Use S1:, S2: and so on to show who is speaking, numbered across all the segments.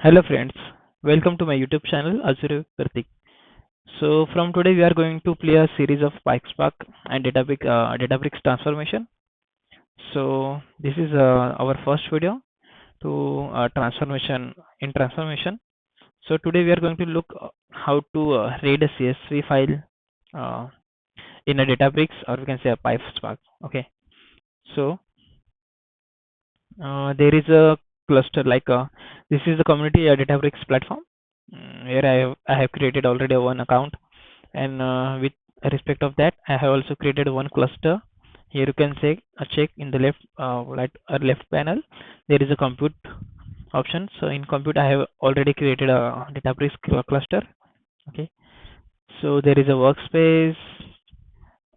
S1: Hello friends, welcome to my YouTube channel Azure Kartik. So from today we are going to play a series of PySpark and Databricks transformation. So this is our first video to transformation. So today we are going to look how to read a CSV file uh, in a Databricks, or we can say a PySpark. Okay, so there is a cluster this is the community Databricks platform where I have created already one account, and with respect of that I have also created one cluster. Here you can check in the left panel there is a compute option. So in compute I have already created a Databricks cluster. Okay, so there is a workspace.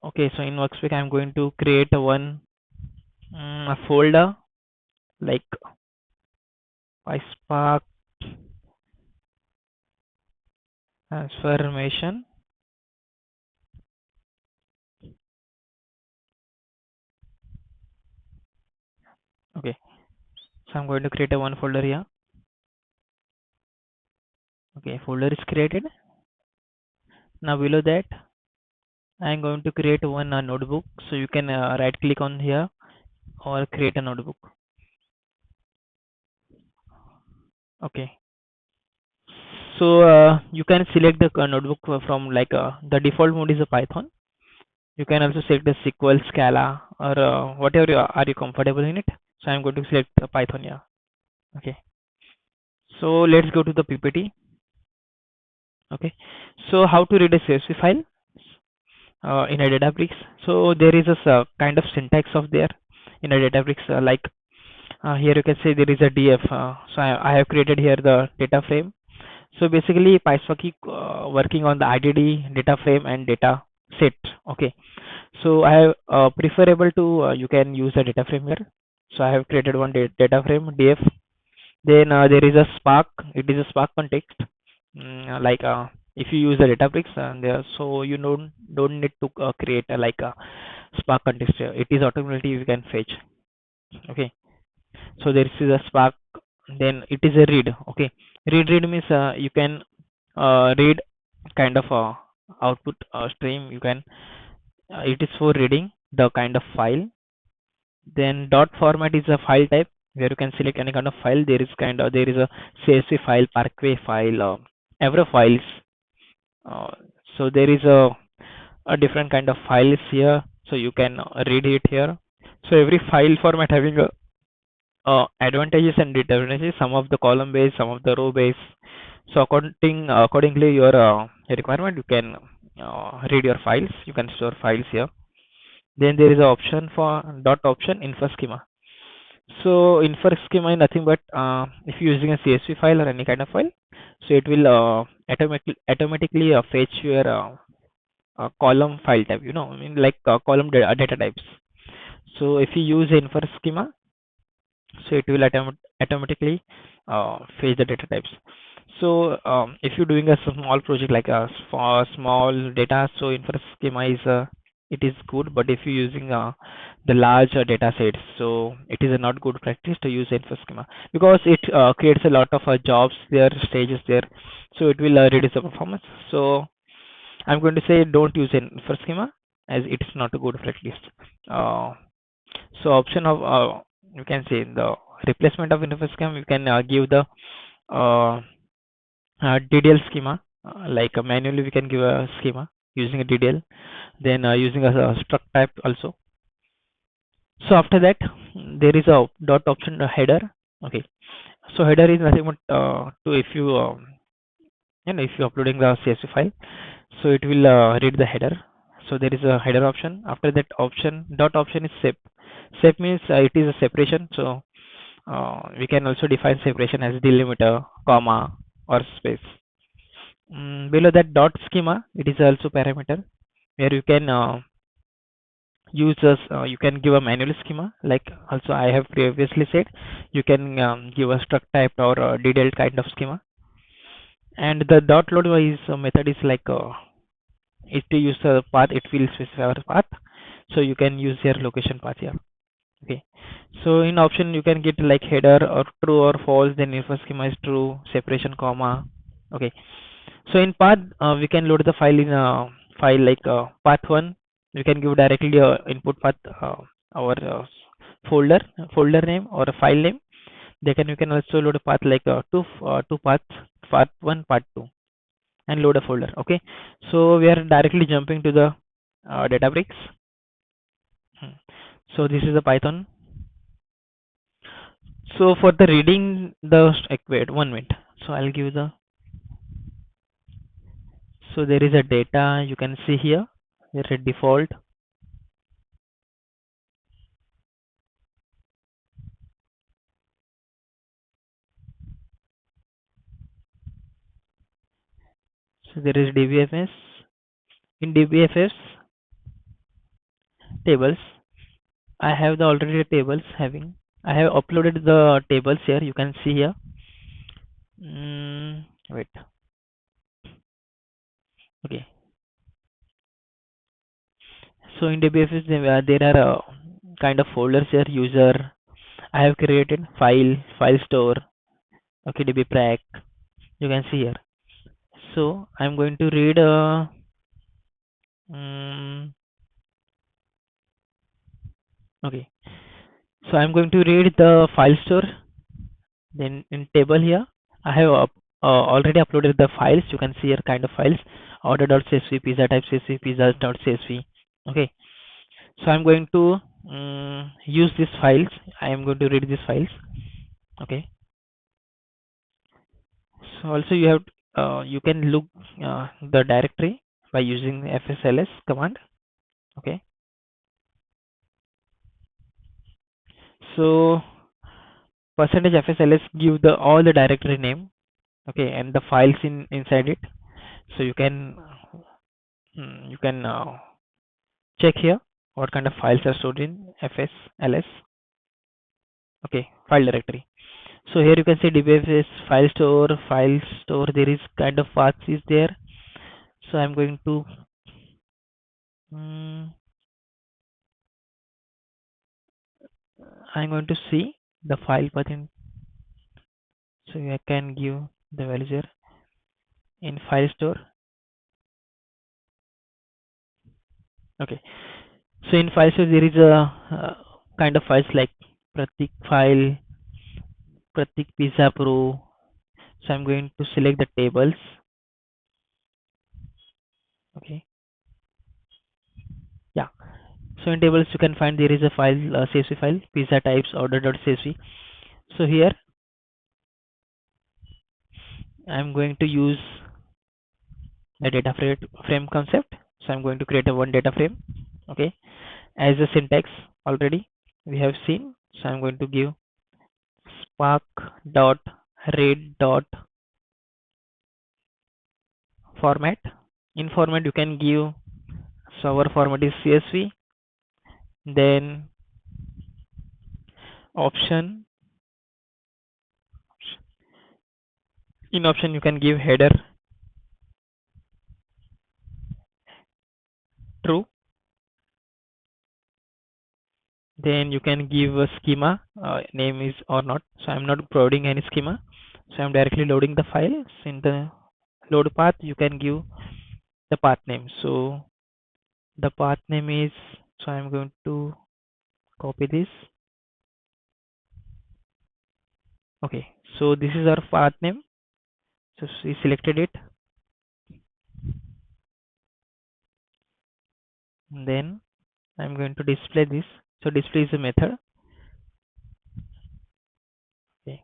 S1: Okay, so in workspace I'm going to create a folder like PySpark transformation. Okay, so I'm going to create a one folder here. Okay, folder is created. Now below that I'm going to create one notebook. So you can right click on here or create a notebook. Okay, so you can select the notebook from the default mode is a Python. You can also select the SQL, Scala, or whatever are you comfortable in it. So I'm going to select Python here. Okay, so let's go to the PPT. Okay, so how to read a CSV file in a Databricks. So there is a kind of syntax of there in a Databricks. Here you can say there is a DF. So I have created here the data frame. So basically PySpark is working on the IDD, data frame, and data set. Okay, so I have preferable to you can use a data frame here. So I have created one data frame DF. Then there is a Spark. It is a Spark context. If you use the Databricks, so you don't need to create a Spark context here. It is automatically you can fetch. Okay, so there is a Spark. Then it is a read. Okay, read means you can read kind of output stream. You can it is for reading the kind of file. Then dot format is a file type where you can select any kind of file. There is a CSV file, Parquet file, every files. Uh, so there is a different kind of files here. So you can read it here. So every file format having a advantages and disadvantages. Some of the column based, some of the row based. So accordingly your requirement, you can read your files. You can store files here. Then there is an option for dot option infer schema. So infer schema is nothing but if you're using a CSV file or any kind of file, so it will automatically fetch your column file type. I mean like column data types. So if you use infer schema, so it will automatically fetch the data types. So if you're doing a small project like a for small data, so infer schema is it is good. But if you're using the large data sets, so it is a not good practice to use infer schema because it creates a lot of jobs there, stages there, so it will reduce the performance. So I'm going to say don't use infer schema as it is not a good practice. Uh, so option of you can say the replacement of infer schema, you can give the uh, DDL schema. Manually we can give a schema using a DDL, then using a struct type also. So after that there is a dot option header. Okay, so header is nothing but to if you if you're uploading the CSV file, so it will read the header. So there is a header option. After that option dot option is sep. Sep means it is a separation. So we can also define separation as delimiter, comma, or space. Below that dot schema, it is also parameter where you can use as you can give a manual schema. Like also I have previously said, you can give a struct type or detailed kind of schema. And the dot load wise method is like it to use a path, it will specify our path. So you can use your location path here. Okay. So in option you can get like header or true or false, then info schema is true, separation comma. Okay. So in path we can load the file in a file like path one. We can give directly input path our folder name or a file name. They can you can also load a path like two paths, path one, path two, and load a folder. Okay. So we are directly jumping to the Databricks. Hmm. So this is the Python. So for the reading the wait 1 minute. So I'll give the so there is a data you can see here. There is a default. So there is DBFS. In DBFS tables, I have the already tables having. I have uploaded the tables here. You can see here. Wait. Okay. So in DBFS there are kind of folders here. User. I have created file store. Okay, DB you can see here. So I'm going to read mm, okay. So I'm going to read the file store. Then in table here I have already uploaded the files. You can see here kind of files: order.csv, pizza type csv, pizza.csv. Okay. So I'm going to use these files. I am going to read these files. Okay. So also you have you can look the directory by using fsls command. Okay. So percentage fsls give the all the directory name. Okay, and the files inside it. So you can check here what kind of files are stored in fsls. Okay, file directory. So here you can see dbfs file store. There is kind of paths is there. So mm, I'm going to see the file path in. So I can give the values here in file store. Okay. So in file store there is a kind of files like pratik file, pratik pizza pro. So I'm going to select the tables. Okay. Yeah. So in tables you can find there is a file csv file pizza types order.csv. So here I'm going to use the frame concept. So I'm going to create a one data frame. Okay. As a syntax already we have seen. So I'm going to give spark dot read dot format. In format you can give, so our format is CSV. Then option, in option you can give header true. Then you can give a schema name is or not. So I'm not providing any schema. So I'm directly loading the files. In the load path you can give the path name. So the path name is, so I'm going to copy this. Okay, so this is our path name. So we selected it. Then I'm going to display this. So display is a method. Okay.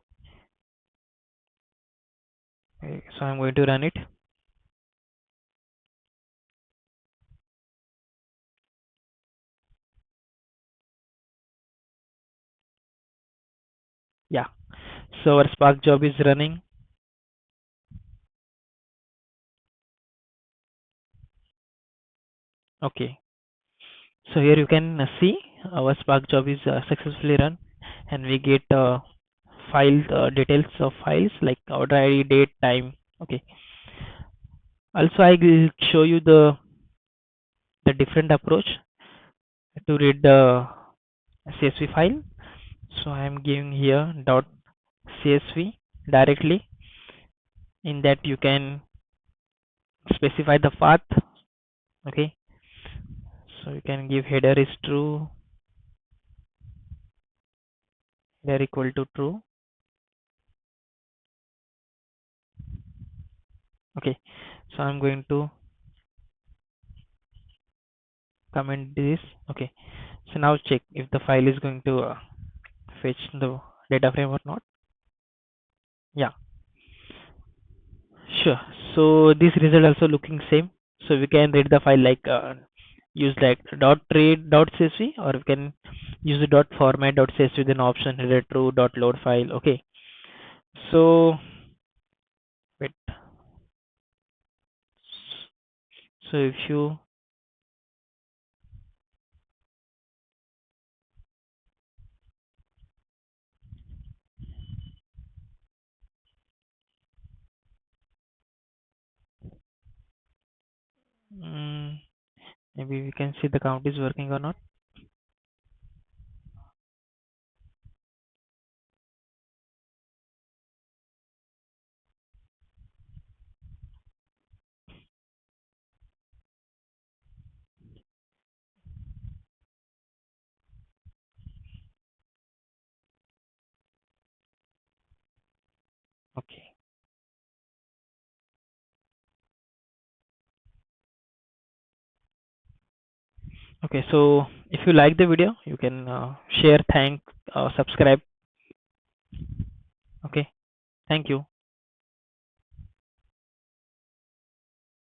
S1: So I'm going to run it. Yeah. So our Spark job is running. Okay. So here you can see our Spark job is successfully run, and we get file details of files like order ID, date, time. Okay. Also, I will show you the different approach to read the CSV file. So I am giving here dot CSV directly. In that you can specify the path. Okay, so you can give header is true, header equal to true. Okay, so I'm going to comment this. Okay, so now check if the file is going to fetch the data frame or not. Yeah, sure. So this result also looking same. So we can read the file like use like dot read dot csv, or we can use the dot format dot csv with an option header true dot load file. Okay, so wait. So if you mm, maybe we can see the count is working or not. Okay. Okay, so if you like the video, you can share, subscribe. Okay, thank you.